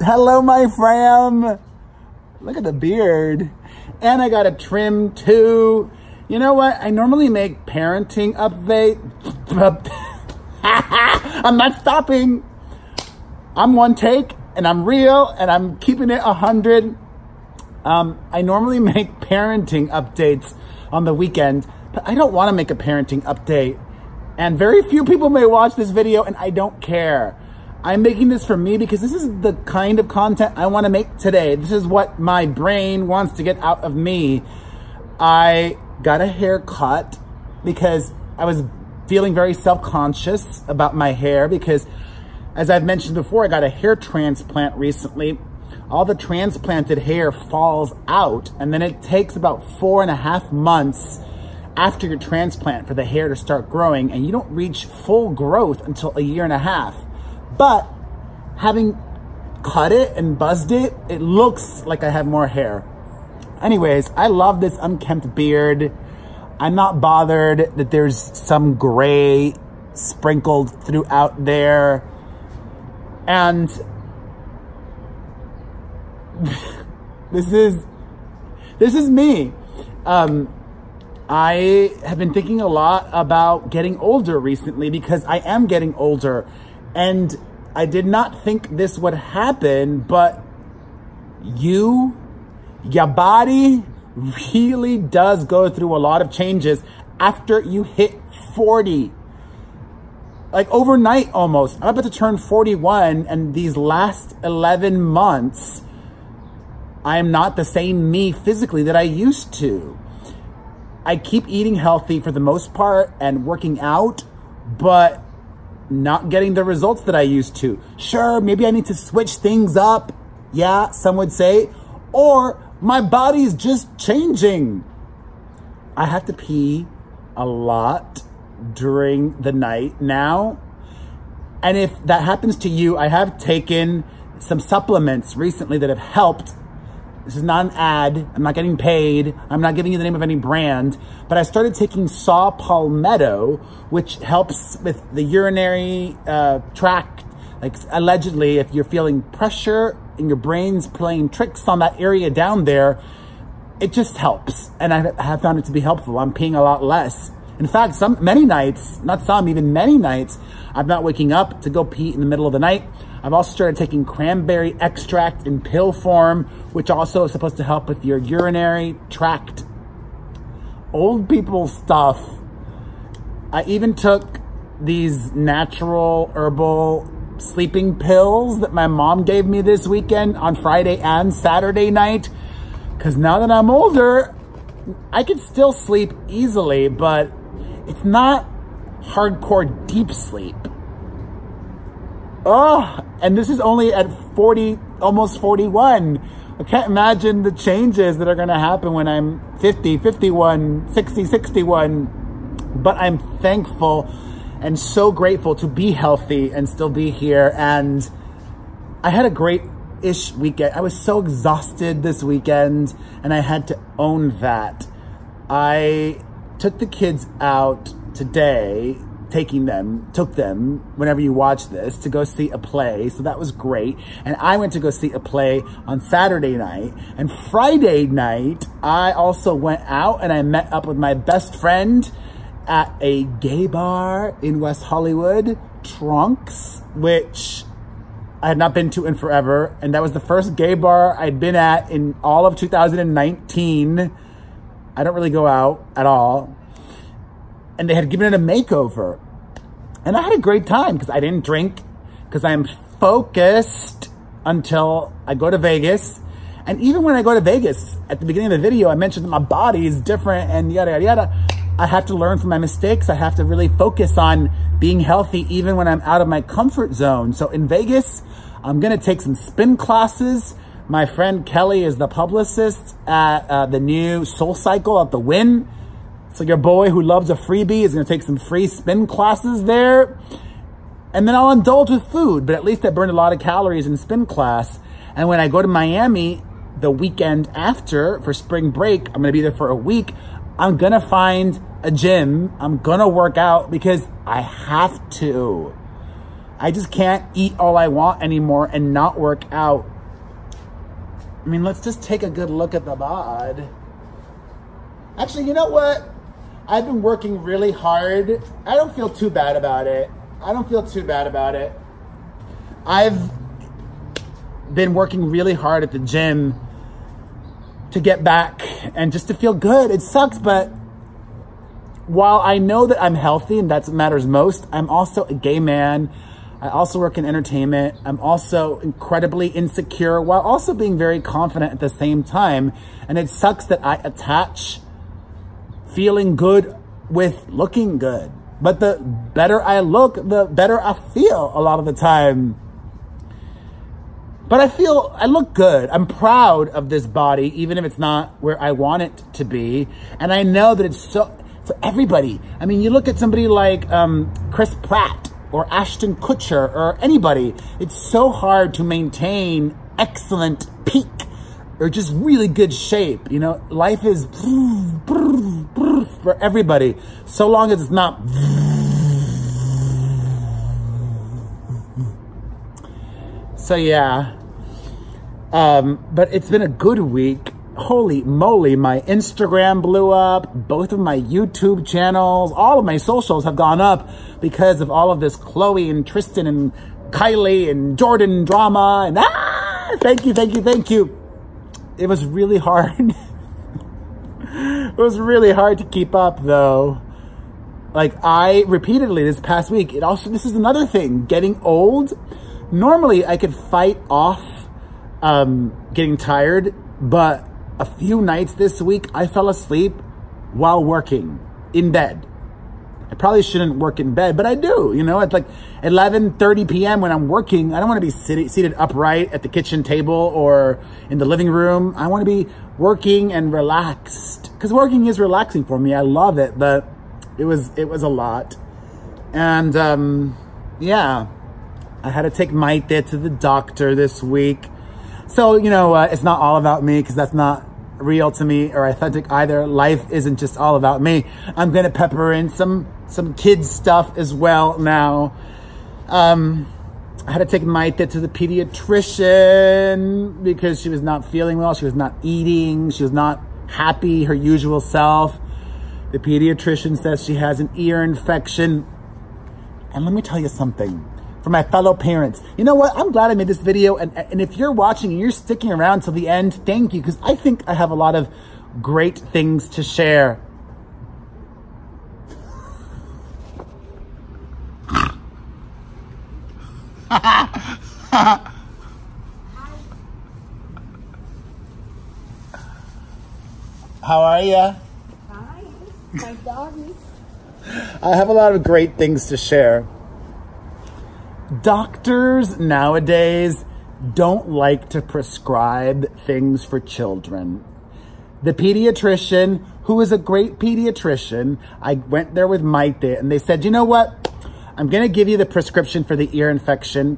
Hello, my fam. Look at the beard. And I got a trim too. You know what? I normally make parenting update. I'm not stopping. I'm one take and I'm real and I'm keeping it 100. I normally make parenting updates on the weekend, but I don't want to make a parenting update. And very few people may watch this video and I don't care. I'm making this for me because this is the kind of content I want to make today. This is what my brain wants to get out of me. I got a haircut because I was feeling very self-conscious about my hair because, as I've mentioned before, I got a hair transplant recently. All the transplanted hair falls out, and then it takes about 4.5 months after your transplant for the hair to start growing, and you don't reach full growth until 1.5 years. But having cut it and buzzed it, it looks like I have more hair. Anyways, I love this unkempt beard. I'm not bothered that there's some gray sprinkled throughout there. And this is me. I have been thinking a lot about getting older recently because I am getting older. And I did not think this would happen, but your body really does go through a lot of changes after you hit 40. Like overnight almost. I'm about to turn 41, and these last 11 months, I am not the same me physically that I used to. I keep eating healthy for the most part and working out, but not getting the results that I used to. Sure, maybe I need to switch things up. Yeah, some would say. Or my body's just changing. I have to pee a lot during the night now. And if that happens to you, I have taken some supplements recently that have helped. This is not an ad. I'm not getting paid. I'm not giving you the name of any brand. But I started taking saw palmetto, which helps with the urinary tract. Like allegedly, if you're feeling pressure and your brain's playing tricks on that area down there, it just helps. And I have found it to be helpful. I'm peeing a lot less. In fact, many nights, even many nights, I'm not waking up to go pee in the middle of the night. I've also started taking cranberry extract in pill form, which also is supposed to help with your urinary tract. Old people stuff. I even took these natural herbal sleeping pills that my mom gave me this weekend on Friday and Saturday night. Because now that I'm older, I can still sleep easily, but it's not hardcore deep sleep. Oh, and this is only at 40, almost 41. I can't imagine the changes that are going to happen when I'm 50, 51, 60, 61. But I'm thankful and so grateful to be healthy and still be here. And I had a great-ish weekend. I was so exhausted this weekend, and I had to own that. I took the kids out today, took them, whenever you watch this, to go see a play. So that was great. And I went to go see a play on Saturday night. And Friday night, I also went out and I met up with my best friend at a gay bar in West Hollywood, Trunks, which I had not been to in forever. And that was the first gay bar I'd been at in all of 2019. I don't really go out at all. And they had given it a makeover. And I had a great time because I didn't drink, because I'm focused until I go to Vegas. And even when I go to Vegas, at the beginning of the video, I mentioned that my body is different and yada, yada, yada. I have to learn from my mistakes. I have to really focus on being healthy even when I'm out of my comfort zone. So in Vegas, I'm going to take some spin classes. My friend Kelly is the publicist at the new Soul Cycle at the Wynn. So your boy who loves a freebie is going to take some free spin classes there. And then I'll indulge with food, but at least I burned a lot of calories in spin class. And when I go to Miami the weekend after for spring break, I'm going to be there for a week. I'm going to find a gym. I'm going to work out because I have to. I just can't eat all I want anymore and not work out. I mean, let's just take a good look at the bod. Actually, you know what? I've been working really hard. I don't feel too bad about it. I've been working really hard at the gym to get back and just to feel good. It sucks, but while I know that I'm healthy and that's what matters most, I'm also a gay man. I also work in entertainment. I'm also incredibly insecure while also being very confident at the same time. And it sucks that I attach feeling good with looking good. But the better I look, the better I feel a lot of the time. But I look good. I'm proud of this body, even if it's not where I want it to be. And I know that it's so, for everybody. I mean, you look at somebody like Chris Pratt, or Ashton Kutcher, or anybody, it's so hard to maintain excellent peak or just really good shape. You know, life is for everybody, so long as it's not. So yeah, but it's been a good week. Holy moly, my Instagram blew up, both of my YouTube channels, all of my socials have gone up because of all of this Chloe and Tristan and Kylie and Jordan drama. And thank you. It was really hard. It was really hard to keep up though. Like I repeatedly this past week, this is another thing, getting old. Normally I could fight off getting tired, but a few nights this week, I fell asleep while working in bed. I probably shouldn't work in bed, but I do. You know, it's like 11:30 p.m. when I'm working. I don't want to be seated upright at the kitchen table or in the living room. I want to be working and relaxed because working is relaxing for me. I love it, but it was a lot. And yeah, I had to take Maite to the doctor this week. So, you know, it's not all about me because that's not real to me or authentic either. Life isn't just all about me. I'm going to pepper in some kids stuff as well now. I had to take Maite to the pediatrician because she was not feeling well. She was not eating. She was not happy, her usual self. The pediatrician says she has an ear infection. And let me tell you something. For my fellow parents, you know what? I'm glad I made this video. And if you're watching and you're sticking around till the end, thank you. Because I think I have a lot of great things to share. How are you? Hi, my doggies. I have a lot of great things to share. Doctors nowadays don't like to prescribe things for children. The pediatrician, who is a great pediatrician, I went there with Maite and they said, you know what? I'm going to give you the prescription for the ear infection, ...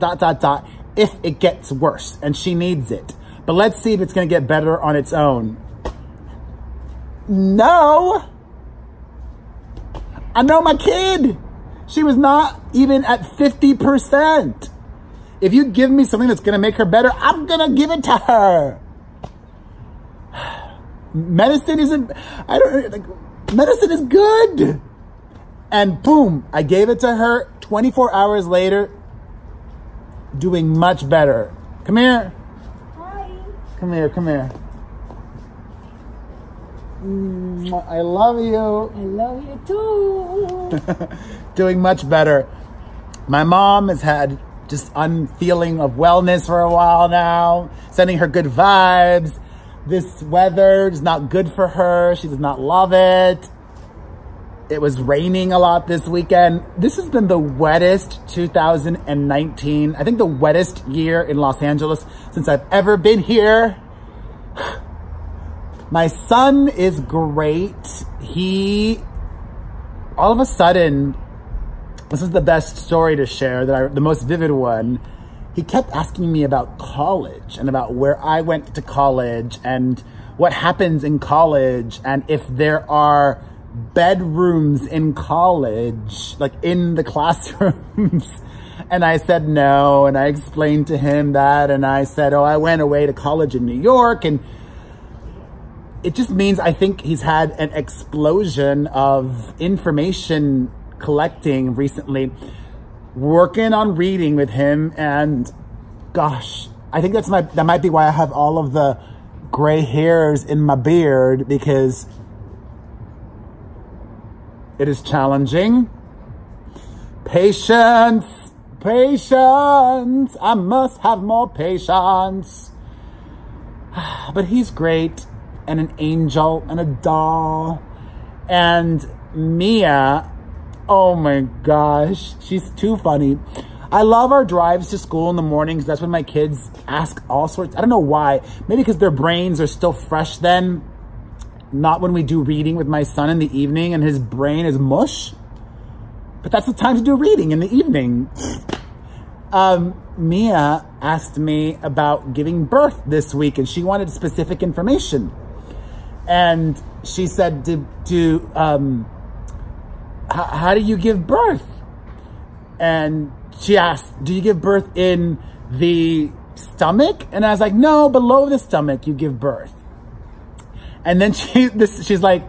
if it gets worse and she needs it. But let's see if it's going to get better on its own. No! I know my kid. She was not even at 50%. If you give me something that's going to make her better, I'm going to give it to her. Medicine medicine is good. And boom, I gave it to her 24 hours later, doing much better. Come here. Hi. Come here. I love you. I love you too. Doing much better. My mom has had just unfeeling of wellness for a while now, sending her good vibes. This weather is not good for her. She does not love it. It was raining a lot this weekend. This has been the wettest 2019. I think the wettest year in Los Angeles since I've ever been here. My son is great. All of a sudden, this is the best story to share, the most vivid one. He kept asking me about college and about where I went to college and what happens in college and if there are bedrooms in college, like in the classrooms. And I said no, and I explained to him that, and I said, oh, I went away to college in New York, and it just means I think he's had an explosion of information collecting recently, working on reading with him, and gosh, I think that might be why I have all of the gray hairs in my beard, because it is challenging. Patience. Patience. I must have more patience. But he's great, and an angel, and a doll. And Mia, oh my gosh, she's too funny. I love our drives to school in the mornings. That's when my kids ask all sorts. I don't know why. Maybe because their brains are still fresh then. Not when we do reading with my son in the evening and his brain is mush. But that's the time to do reading, in the evening. Mia asked me about giving birth this week, and she wanted specific information. And she said, how do you give birth? And she asked, do you give birth in the stomach? And I was like, no, below the stomach you give birth. And then she's like,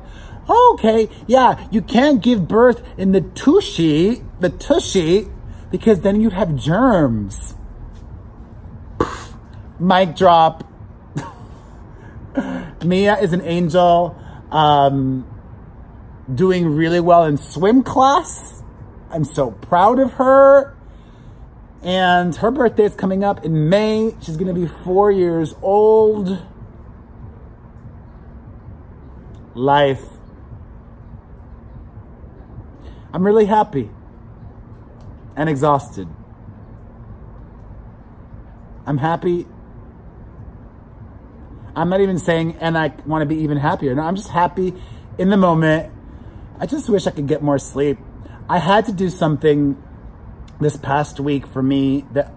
oh, okay, yeah, you can't give birth in the tushy, because then you'd have germs. Mic drop. Mia is an angel, doing really well in swim class. I'm so proud of her. And her birthday is coming up in May. She's gonna be 4 years old. Life. I'm really happy and exhausted. I'm happy. I'm not even saying, and I want to be even happier. No, I'm just happy in the moment. I just wish I could get more sleep. I had to do something this past week for me that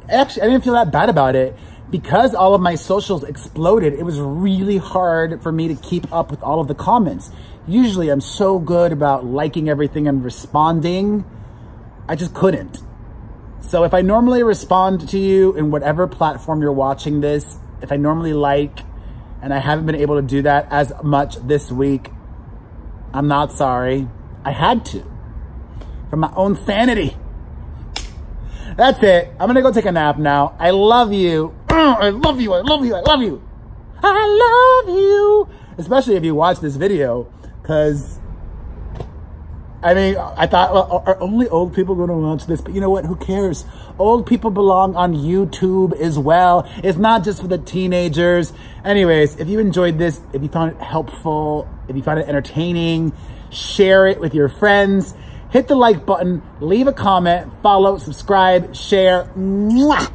actually, I didn't feel that bad about it. Because all of my socials exploded, it was really hard for me to keep up with all of the comments. Usually I'm so good about liking everything and responding. I just couldn't. So if I normally respond to you in whatever platform you're watching this, if I normally like, and I haven't been able to do that as much this week, I'm not sorry. I had to, for my own sanity. That's it. I'm gonna go take a nap now. I love you. I love you. I love you. I love you. I love you. Especially if you watch this video, because I mean, I thought, well, are only old people going to watch this? But you know what? Who cares? Old people belong on YouTube as well. It's not just for the teenagers. Anyways, if you enjoyed this, if you found it helpful, if you found it entertaining, share it with your friends. Hit the like button, leave a comment, follow, subscribe, share. Mwah!